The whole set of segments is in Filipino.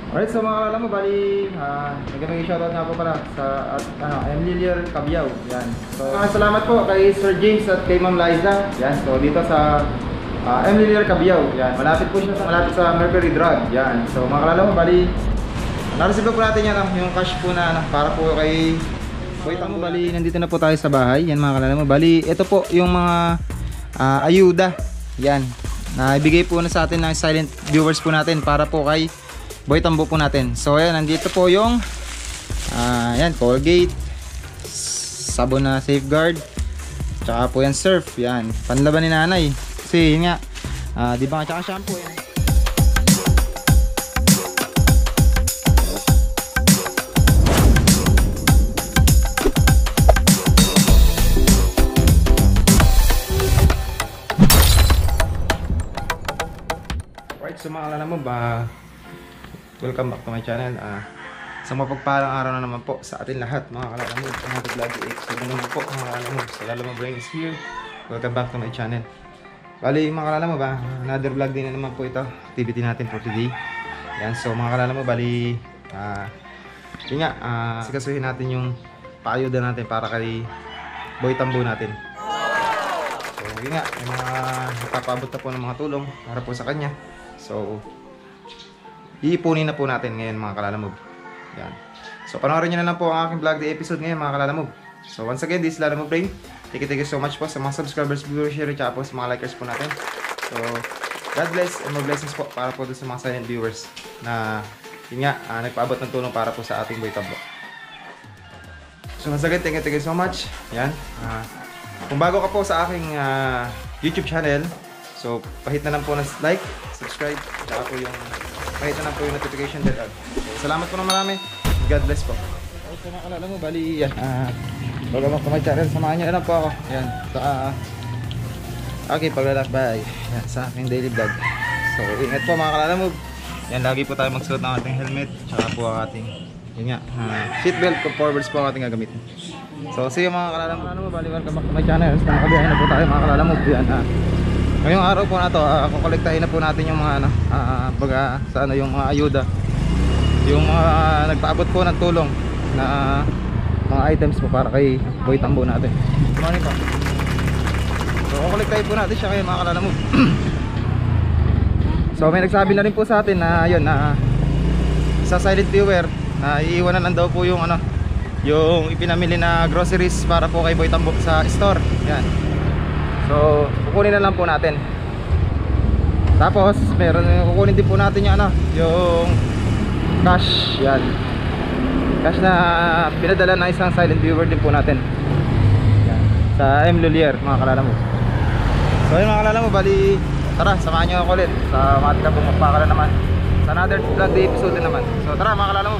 Alright, so mga kalala mo, bali, nagkaming shoutout nga po pala sa Emilier Cabiao. Yan. So, salamat po kay Sir James at kay Ma'am Liza. Yan. So, dito sa Emilier Cabiao. Yan. Malapit po siya sa Mercury Drug. Yan. So, mga kalala mo, bali, na-receive po natin yan, yung cash po na para po kay Boy Tambo. Bali, nandito na po tayo sa bahay. Yan mga kalala mo. Bali, ito po yung mga ayuda. Yan. Na ibigay po na sa atin ng silent viewers po natin para po kay Boy Tambo po natin. So ayan, nandito po yung yan, Colgate, sabon na Safeguard, tsaka po yan Surf, yan, panlaban ni nanay. Kasi yun nga, di ba nga, tsaka shampoo yan. Alright, so mga kalala mo ba, welcome back to my channel. Sa mapagpalang araw na naman po sa atin lahat mga kalala mo. Another vlog episode na naman po mga kalala mo. So lalo mo brain is here. Welcome back to my channel. Bali mga kalala mo ba, another vlog din na naman po ito. Activity natin for today. Yan, so mga kalala mo, bali yun nga, sikasuhin natin yung paayuda natin para kay Boy Tambo natin. So yun nga, yung mga napapaabot na po ng mga tulong para po sa kanya. So iipunin na po natin ngayon mga kalalamob. Yan. So panoorin nyo na lang po ang aking vlog the episode ngayon mga kalalamob. So once again, this is Lalamob Brain. Thank you so much po sa mga subscribers, viewers, share, at po sa mga likers po natin. So God bless and more blessings po para po sa mga silent viewers na yun nga, nagpaabot ng tulong para po sa ating Boy Tambo. So once again, thank you so much. Yan. Kung bago ka po sa aking YouTube channel, so pahit na lang po ng like, subscribe, at po yung kahit na po yung notification bell. So, salamat po na marami. God bless po. So mga kalala mo, bali yan. Welcome back to my channel. Samahan nyo na po ako. Yan. Sa aking paglalakbay. Yan. Sa aking daily vlog. So ingat po mga kalala mo. Yan. Lagi po tayo magsuot ng ating helmet. Tsaka po ang ating yun nga, seatbelt forwards po ang ating gagamitin. So see you mga kalala mo. Bali welcome back to my channel. So nakabiyahin na po tayo mga kalala mo. Yan. Ngayong araw po na to, kukolektahin na po natin yung mga baga sa yung mga ayuda. Yung mga nagpaabot po ng tulong na mga items po para kay Boy Tambo natin. Morning po. So kukolektahin po natin siya kayo mga kalala mo. So may nagsabi na rin po sa atin na yun na sa silent viewer na iiwanan lang daw po yung yung ipinamili na groceries para po kay Boy Tambo sa store. Yan. So, kukunin na lang po natin. Tapos, kukunin din po natin yung yung cash. Yan. Cash na pinadala ng isang silent viewer din po natin. Yan. Sa M. Lulier, mga kalala mo. So, yun mga kalala mo, bali, tara, samahan nyo ako ulit sa mga ating pong magpakala naman. Sa another vlog day episode din naman. So, tara mga kalala mo.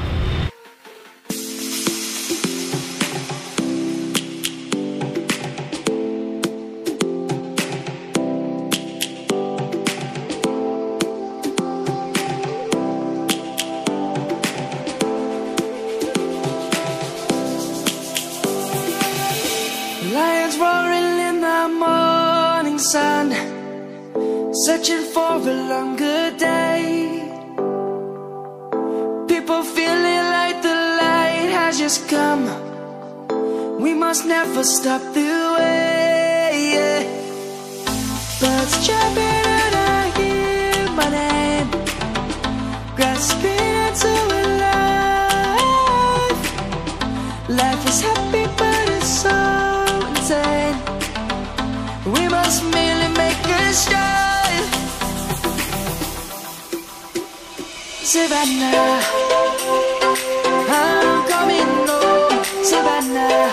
Lions roaring in the morning sun, searching for a longer day. People feeling like the light has just come. We must never stop the way. Birds jumping and I hear my name, grasping into a life. Life is happy but it's so insane. We must merely make a start. Savannah, I'm coming home. Savannah,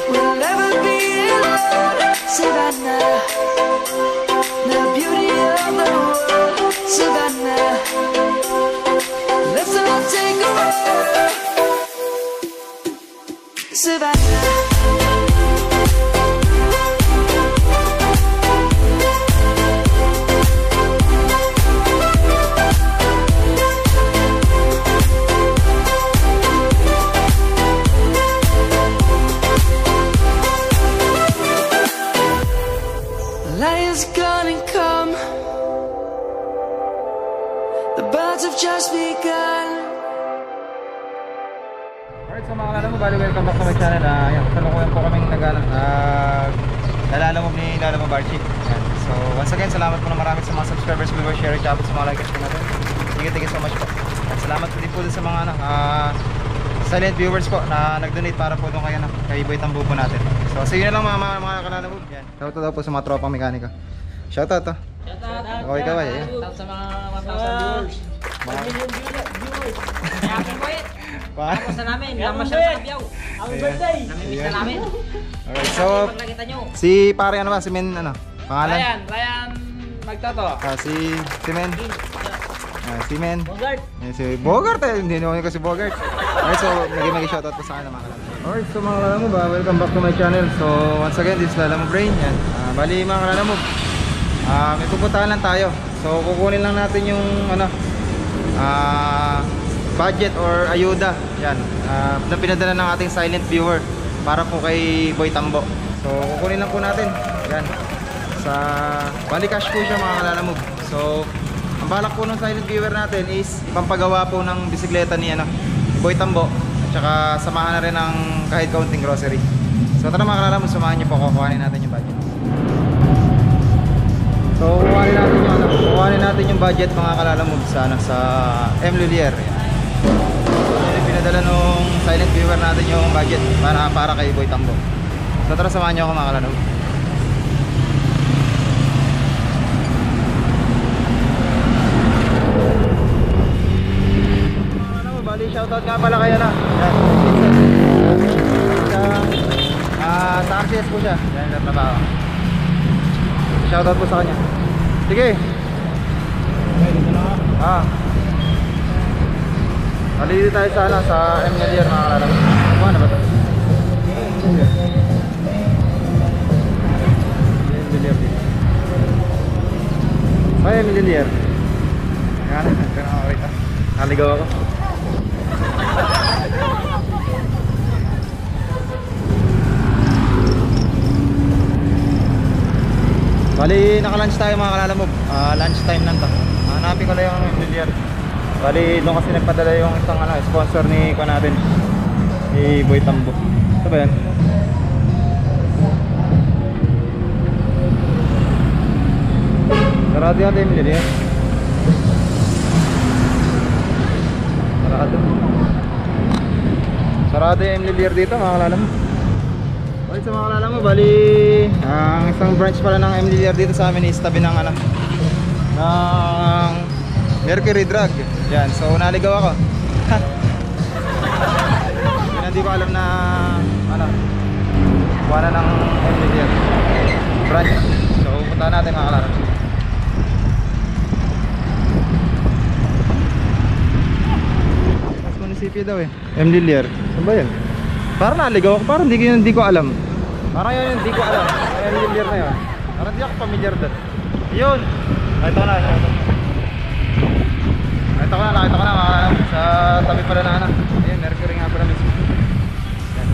we'll never be alone. Savannah, the beauty of the world. Savannah, let's all take a walk. Savannah. Lions gonna come. The birds are have just begun. Alright, so mga kalala mo, bali welcome back to my channel. Ayan, kasalukuyan po kaming nalalamove ni Lalamove Archie. Ayan. So once again, salamat po na marami sa mga subscribers, viewers, share, chabot sa mga likers po natin. Thank you so much po. At salamat po din po sa mga silent viewers po na nag-donate para po doon kay Boy Tambo po natin. So see you na lang mga kalala mo. Ayan. Shoutout daw po sa mga tropang mekanika. Shoutout to. Shoutout. Okay ka ba? Ayan. Shoutout sa mga 1,000 viewers. 1 million viewers. Kaya aking boyet. Tapos na namin, lamas siya sa kabyaw. Happy birthday! Namimiss na namin. Alright, so Pag nakita nyo. si pare ano ba? Si Men ano? Pangalan? Ryan Magtato. Si Men. Si Men. Bogart. Si Bogart eh. Hindi naman ko si Bogart. Alright, so mag-shoutout po sa akin mga kalala. Alright, so mga kalala mo ba? Welcome back to my channel. So once again, this is Lalamove Brain. Yan. Bali mga kalala mo. May pupuntahan lang tayo. So kukunin lang natin yung budget or ayuda. Yan. Na pinadala ng ating silent viewer para po kay Boy Tambo. So kukunin lang po natin. Yan. Bali cash po siya mga kalala mo. So ang balak po ng silent viewer natin is ipampagawa po ng bisikleta ni Boy Tambo at saka samahan na rin ng kahit kaunting grocery. So tara mga kalala mo, samahan niyo po, kukuhanin natin yung budget. So kukuhanin natin yung budget mga kalala mo sa M. Lulier. Pinadala nung silent viewer natin yung budget para kay Boy Tambo. So tara, samahan niyo ako mga kalala mo. Bali, shoutout nga pala kaya na. Yan. Sa RCS po siya. Yan, natrabaho. Shoutout po sa kanya. Sige. Bali dito tayo sa M. Lulier mga kalala. Ano ba ito? M. Lulier dito. M. Lulier. Yan, pinaka-rita. Naligaw ako. Bali, naka-lunch tayo mga kalala mo. Lunch time lang to. Hanapin ko lang yung Lulier. Bali, doon kasi nagpadala yung isang sponsor ni natin, ni Boy Tambo. Ito ba yan? Sarado yan, Emily yan. Sarado yung Lulier dito mga kalala mo. Bali sa mga kalala mo, bali ang isang branch pala ng M. Lulier dito sa amin is tabi ng ng Mercury Drug. Yan, so naligaw ako. Hindi ko alam na kuha na ng M. Lulier branch. So punta natin mga kalala. Mas munisipyo daw eh, M. Lulier. Saan ba yan? Parang naligaw ako, parang hindi ko alam. Parang yun hindi ko alam. M. Lulier na yun. Parang di ako familiar doon. Yun! Ito ko na. Nakita ko na sa tabi pala na ayun, Mercury nga pala mismo. Yan.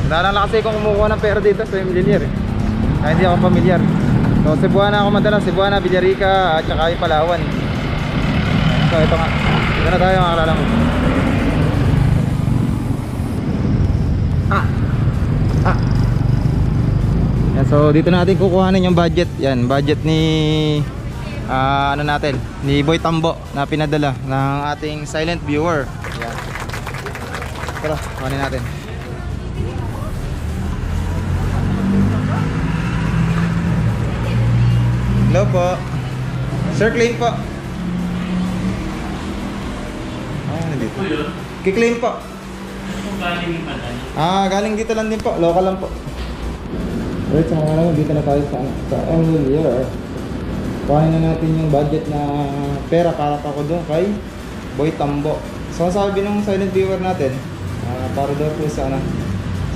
Wala lang kasi kung kumukuha ng pera dito sa M. Lulier eh. Kaya hindi ako familiar. So Cebuana ako madalas, Cebuana, Villarica at saka yung Palawan. So ito nga. Ito na tayo mga kalala mo. Yan, so dito natin kukuhanin yung budget. Yan, budget ni ni Boy Tambo na pinadala ng ating silent viewer. Yan. Tara, kuhanin natin. Hello po. Sir, claim po. Nandito. Ki-claim po. Galing dito lang din po. Local lang po. Alright, so mga naman, dito na tayo sa M. Lulier. Kuhanin na natin yung budget na pera para pa ko doon kay Boy Tambo. So sabi ng silent viewer natin, para daw po sa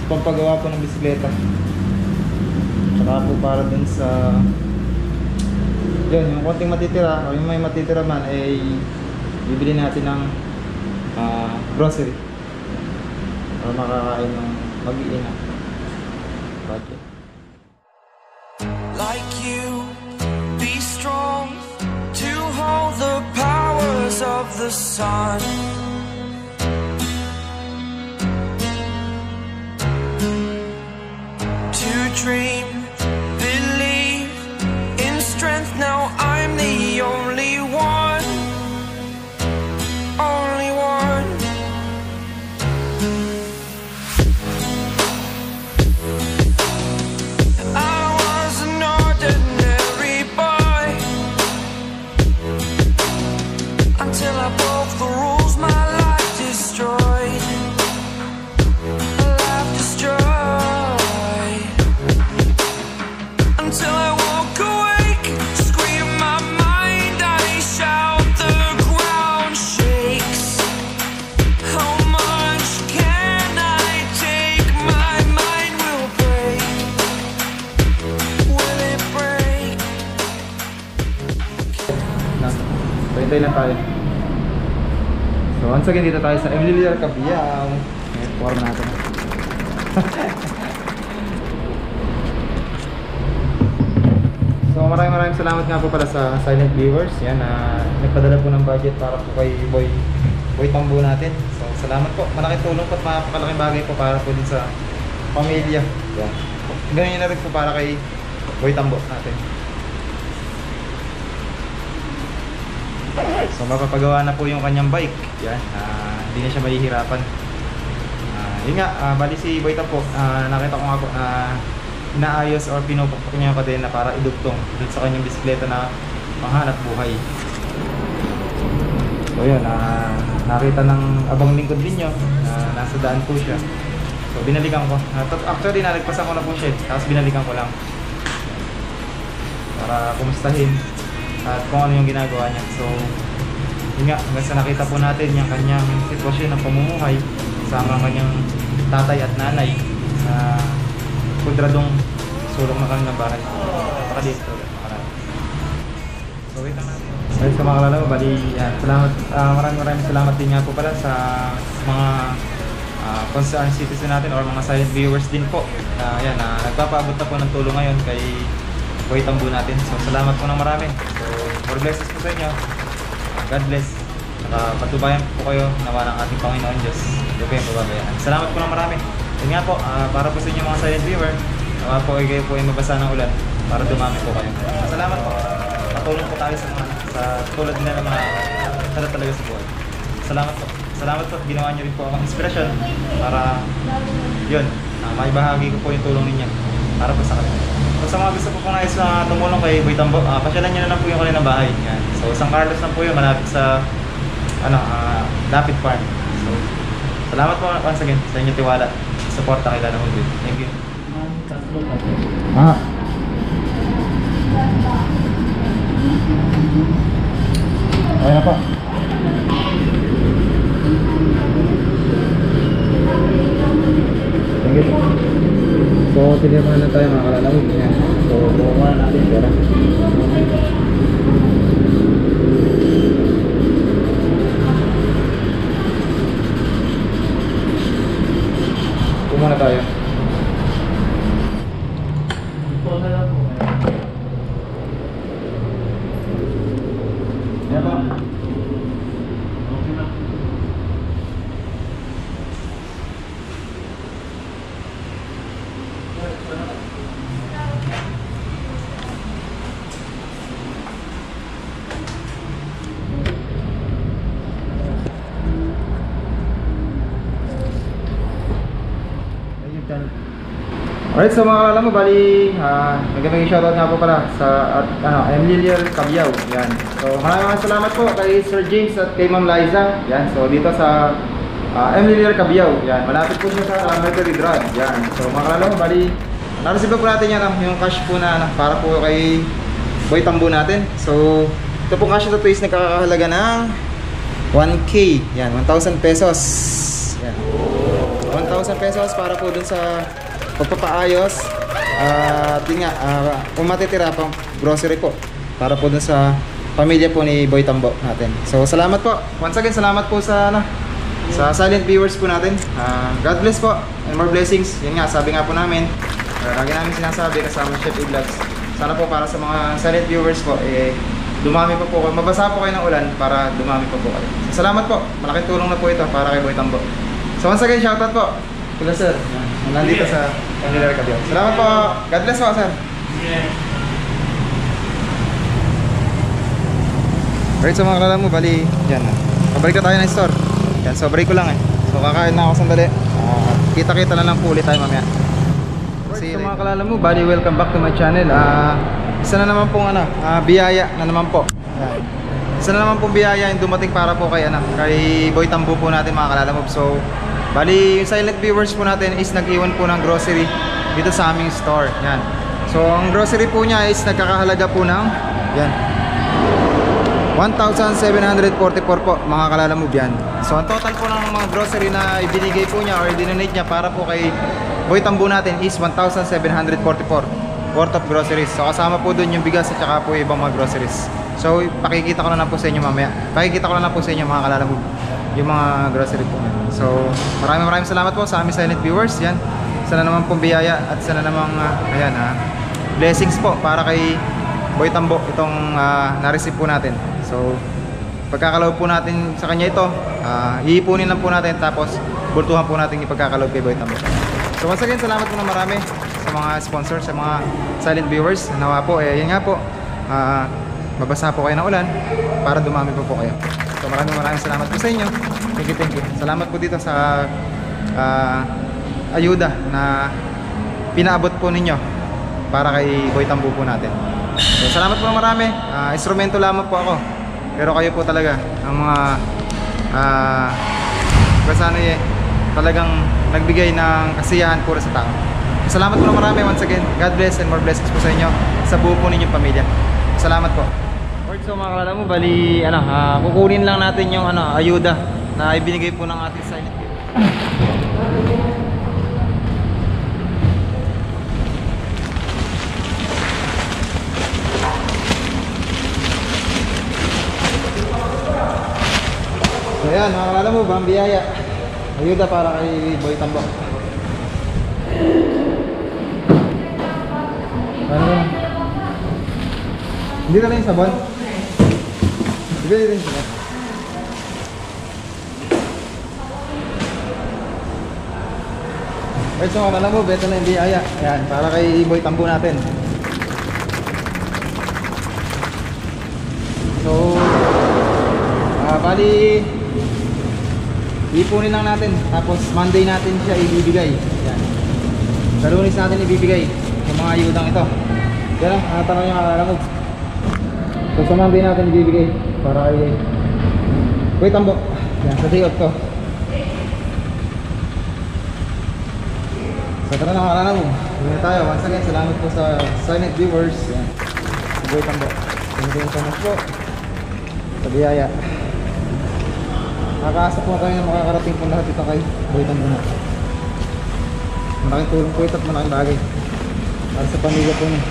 pampagawa po ng bisikleta. Saka po para dun sa yun, yung konting matitira o yung may matitira man ay bibili natin ng grocery para makakain ng mag-iina budget. Like you, be strong to hold the powers of the sun. To dream, believe in strength. Now I'm the only one, only one. I was an ordinary boy until I broke the rules. My life destroyed, life destroyed. Until I walk awake, scream my mind, I shout, the ground shakes. How much can I take? My mind will break. Will it break? Pwede na tayo. So once again, dito tayo sa Emilia Cabiao. Ngayon, form natin. So maraming salamat nga po pala sa silent viewers. Yan, nagpadala po ng budget para po kay Boy Tambo natin. So salamat po. Malaking tulong po at mapakalaking bagay po para po din sa pamilya. Yan. Ganun yun na rin po para kay Boy Tambo natin. So mapapagawa na po yung kanyang bike. Yan, hindi na siya mahihirapan. Yun nga, bali si Boy Tambo, nakita ko nga po na inaayos or pinupukpok niya yung kadena para idugtong dun sa kanyang bisikleta na panghanap buhay. So yun, nakita ng abang lingkod ninyo na nasa daan po siya. So binalikan ko. Actually nalagpasan ko na po siya, tapos binalikan ko lang para kumustahin at kung ano yung ginagawa niya. So yun nga, hanggang sa nakita po natin yung kanyang sitwasyon ng pamumuhay kasama ang kanyang tatay at nanay sa kudradong sulok na kanilang bahay. Pakadito. So wait lang natin. Ayun sa mga kalala, bali yan. Salamat, maraming salamat din nga po pala sa mga concerned citizen natin or mga silent viewers din po. Yan, nagpapaabot na po ng tulong ngayon kay Boy Tambo natin. So salamat po ng marami. So more blessings po sa inyo. God bless. Saka patubayan po kayo nawa ng ating Panginoon Diyos. Hindi po yung pababayaan. Salamat po ng marami. Yun nga po, para po sa inyo mga silent viewer, nawa po kayo po ay mabasa ng ulan para dumami po kayo. Salamat po. Patulong po tayo sa tulad nila ng mga talaga sa buhay. Salamat po. Salamat po. Ginawa niyo rin po akong inspirasyon para yun, maibahagi ko po yung tulong ninyo para po sa kanila. So sa mga gusto po pong nais na tumulong kay Boy Tambo, pasyalan niyo na lang po yung kanilang bahay. Yan. So San Carlos lang po yun, malapit sa Lapid Farm. So salamat po once again sa inyong tiwala. Suporta kay Lana Hulbit. Thank you. Okay na po. Thank you. So, tinirma na tayo mga kalalawin. So, bukuha na natin pera. Muna tayo. Yan po. Alright, so mga kalala mo, bali nagkaming shoutout nga po pala sa Emilia Cabiao. Yan. So maraming salamat po kay Sir James at kay Ma'am Liza. Yan. So dito sa Emilia Cabiao. Yan. Malapit po siya sa Mercury Drug. Yan. So mga kalala mo, bali nareceive po natin yan yung cash po na para po kay Boy Tambo natin. So ito po cash na ito is nagkakahalaga ng 1K. Yan. 1,000 pesos. Yan. 1,000 pesos para po dun sa pagpapaayos at yun nga, kung matitira pang grocery po para po dun sa pamilya po ni Boy Tambo natin. So salamat po once again, salamat po sa sa silent viewers po natin. God bless po and more blessings. Yun nga, sabi nga po namin, lagi namin sinasabi kasama Chef E Vlogs, sana po para sa mga silent viewers po dumami pa po kayo. Mabasa po kayo ng ulan para dumami pa po kayo. So, salamat po. Malaking tulong na po ito para kay Boy Tambo. So once again, shoutout po. Kila sir. Nandito sa Engineer Cabiao. Salamat po. God bless po, sir. Alright, so mga kalala mo, bali, yan. Pabalik na tayo ng store. Yan, so break ko lang eh. So kakain na ako sandali. Kita-kita na lang po ulit tayo mamaya. Alright, so mga kalala mo, bali, welcome back to my channel. Isa na naman pong biyaya na naman po. Yan. Isa na naman pong biyaya yung dumating para po kay, kay Boy Tambo po natin mga kalala mo. So, bali, yung silent viewers po natin is nag-iwan po ng grocery dito sa aming store. Yan. So, ang grocery po niya is nagkakahalaga po ng, yan, 1,744 po mga kalala mo yan. So, ang total po ng mga grocery na ibinigay po niya or dinonate niya para po kay Boy Tambo natin is 1,744 worth of groceries. So kasama po dun yung bigas at saka po ibang mga groceries. So pakikita ko na lang po sa inyo mamaya. Pakikita ko na lang po sa inyo mga kalala mo yung mga grocery po. So maraming salamat po sa aming silent viewers. Yan. Sana naman pong biyaya at sana namang ayan, blessings po para kay Boy Tambo itong na-receive po natin. So pagkakalob po natin sa kanya ito, iipunin lang po natin tapos bultuhan po natin ipagkakalob kay Boy Tambo. So once again, salamat po na marami sa mga sponsors, sa mga silent viewers. Nawa po, yun nga po, mabasa po kayo ng ulan para dumami po kayo. So maraming salamat po sa inyo. Thank you. Salamat po dito sa ayuda na pinaabot po ninyo para kay Boy Tambo po natin. So salamat po na marami. Instrumento lamang po ako. Pero kayo po talaga ang mga talagang nagbigay ng kasiyahan puro sa tao. Salamat po na marami once again. God bless and more blessings po sa inyo sa buo po ninyong pamilya. Salamat po. Alright, so mga kalala mo, bali kukunin lang natin yung ayuda na ibinigay po ng ating silent viewer. So yan, mga kalala mo, bambiyaya. Ayuda para kay Boy Tambo. Hindi na lang yung sabon. Bibili rin sila. Alright, so alam mo, beto na yung biyaya. Ayan, para kay Boy Tambo natin. So bali ipunin lang natin. Tapos Monday natin siya ibibigay. Ayan. Sa Lunes natin ibibigay yung mga ayudang ito. Yan ang tanong niya kalala mo. So sa Monday natin ibibigay para kay Boy Tambo. Yan, sa day off to. So tara na kalala mo. Hindi na tayo. Once again, salamat po sa silent viewers. Yan. Boy Tambo. Thank you so much po sa biyaya. Nakakaasa po tayo na makakarating po lahat ito kay Boy Tambo na. Malaking tulong po ito at malaking bagay para sa pamilya po niya.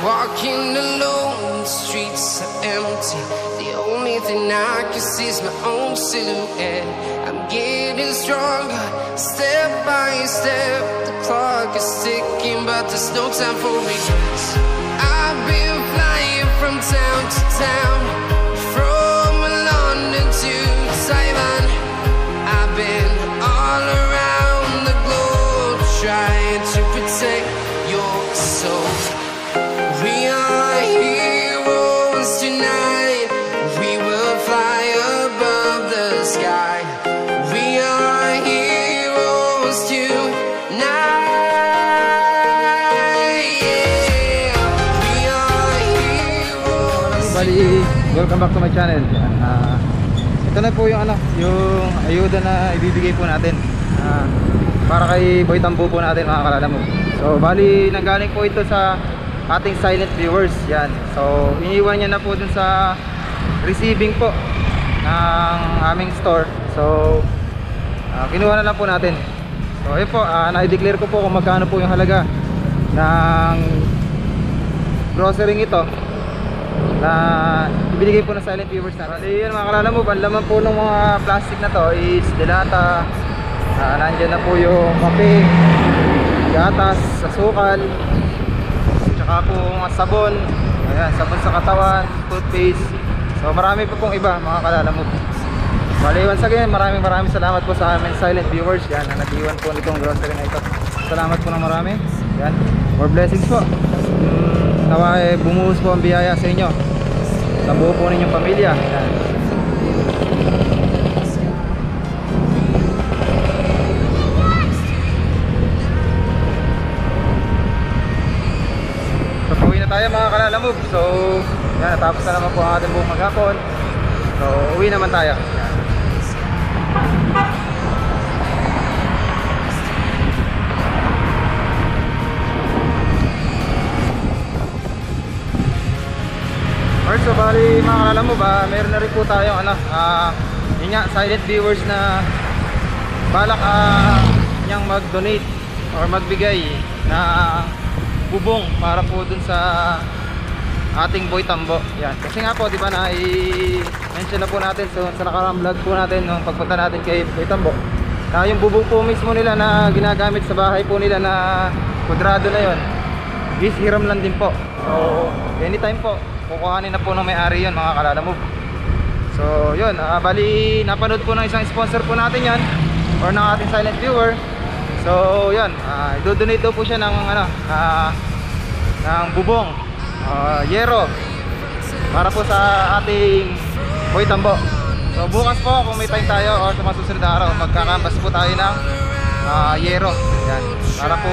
Walking alone, the streets are empty. The only thing I can see is my own silhouette. I'm getting stronger, step by step. The clock is ticking, but there's no time for regrets. I've been flying from town to town, from London to Taiwan. I've been all around the globe, trying to protect your soul. We are heroes tonight. We will fly above the sky. We are heroes tonight. Yeah. We are heroes. Bali, welcome back to my channel. Ito na po yung yung ayuda na ibibigay po natin para kay Boy Tambo po natin mga kalala mo. So bali, nanggaling po ito sa ating silent viewers. Yan. So iniwan niya na po dun sa receiving po ng aming store. So kinuha na lang po natin. So ayun po, na-declare ko po kung magkano po yung halaga ng grocery ito na ibinigay po ng silent viewers natin. Bali yun mga kalalamob, ang laman po ng mga plastic na to is delata, nandyan na po yung kape, gatas, asukal, tsaka po mga sabon, ayan, sabon sa katawan, toothpaste. So marami pa pong iba mga kalalamob. Bali once again, maraming salamat po sa amin silent viewers, yan, na nag-iwan po nitong grocery na ito. Salamat po ng marami. Yan, more blessings po. Nawa bumuhos po ang biyaya sa inyo, sa buo po ninyong pamilya. Yan. So pauwi na tayo mga kalalamob. So yan, natapos na naman po ang ating buong maghapon. So uwi naman tayo. Yan. Alright, so bali mga kalalamob, meron na rin po tayong yun nga, silent viewers na balak niyang mag-donate or magbigay na bubong para po dun sa ating Boy Tambo. Yan. Kasi nga po, di ba, na i-mention na po natin sa nakaraang vlog po natin nung pagpunta natin kay Boy Tambo, na yung bubong po mismo nila na ginagamit sa bahay po nila na kwadrado na yon is hiram lang din po. So anytime po kukuhanin na po ng may-ari yun mga kalalamob. So yun, bali napanood po ng isang sponsor po natin yan, or ng ating silent viewer. So yun, i-donate daw po siya ng ng bubong, yero, para po sa ating Boy Tambo. So bukas po kung may time tayo or sa mga susunod na araw, magkakambas po tayo ng yero. Yan, para po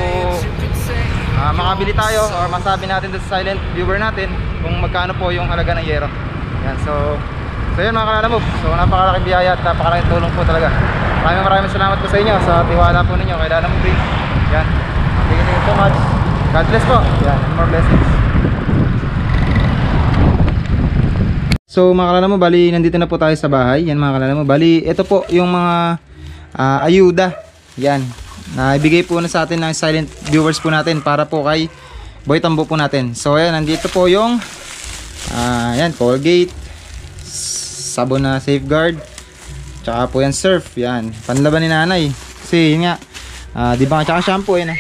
makabili tayo or masabi natin sa silent viewer natin kung magkano po yung halaga ng yero. Yan, so yun mga kalalamob. So napakalaking biyaya at napakalaking tulong po talaga. Maraming salamat po sa inyo sa tiwala po ninyo kay Lalamob Green. Yan, thank you so much. God bless po. Yan, and more blessings. So mga kalalamob, bali nandito na po tayo sa bahay. Yan mga kalalamob, bali ito po yung mga ayuda. Yan, na ibigay po na sa atin ng silent viewers po natin para po kay Boy Tambo po natin. So ayan, nandito po yung yan, Colgate, sabon na Safeguard, tsaka po yan Surf, yan, panlaban ni nanay. Kasi yun nga, di ba nga, tsaka shampoo yan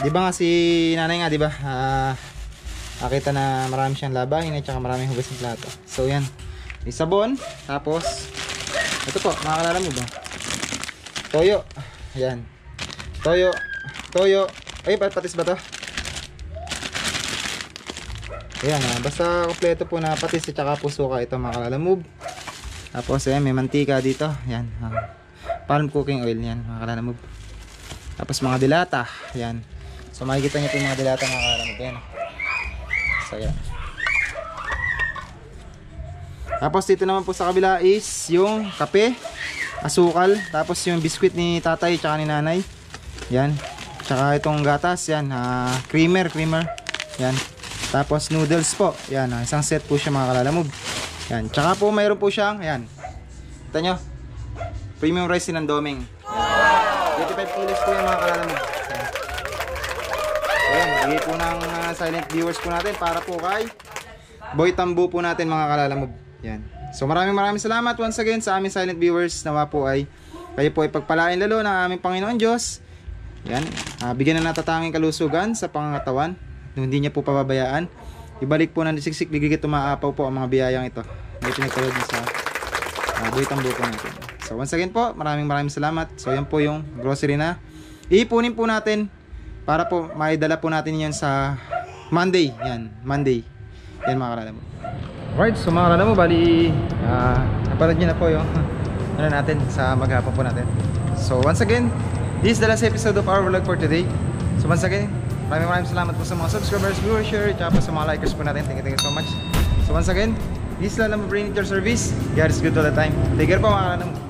di ba nga si nanay nga, di ba, nakita na marami siyang labahin at tsaka maraming hugas ng plato. So yan, may sabon, tapos ito po mga kalalamob, toyo, yan, toyo, ay patis ba to? Ayan, basta kompleto po na patis at saka po suka ito mga kalalamob. Tapos ayan, may mantika dito. Yan, palm cooking oil yan mga kalalamob. Tapos mga dilata. Yan. So makikita niyo po yung mga dilata mga kalalamob. Yan. So yan. Tapos dito naman po sa kabila is yung kape, asukal, tapos yung biskwit ni tatay at ni nanay. Yan. Tsaka itong gatas. Yan, creamer. Yan. Tapos noodles po. Yan, isang set po siya mga kalalamob. Yan, tsaka po mayroon po siyang, ayan, kita nyo, premium rice ng Doming. 85 kilos po yan mga kalalamob. Ayan, bigay po ng silent viewers po natin para po kay Boy Tambo po natin mga kalalamob. Yan. So maraming salamat once again sa aming silent viewers. Nawa po ay kayo po ay pagpalain lalo ng aming Panginoon Diyos. Yan, bigyan na natatanging kalusugan sa pangangatawan. Hindi niya po pababayaan. Ibalik po ng siksik, ligigit umaapaw po ang mga biyayang ito na ipinagkaloob sa Boy Tambo po natin. So once again po, maraming salamat. So yan po yung grocery na iipunin po natin para po maidala po natin yan sa Monday. Yan, Monday. Yan mga kalalamob. Alright, so mga kalalamob, bali napanood nyo na po yung ano natin sa maghapon po natin. So once again, this is the last episode of our vlog for today. So once again, maraming salamat po sa mga subscribers, viewers, share, at po sa mga likers po natin. Thank you so much. So once again, this is Lalamob Brain at your service. God is good all the time. Take care po mga kalalamob.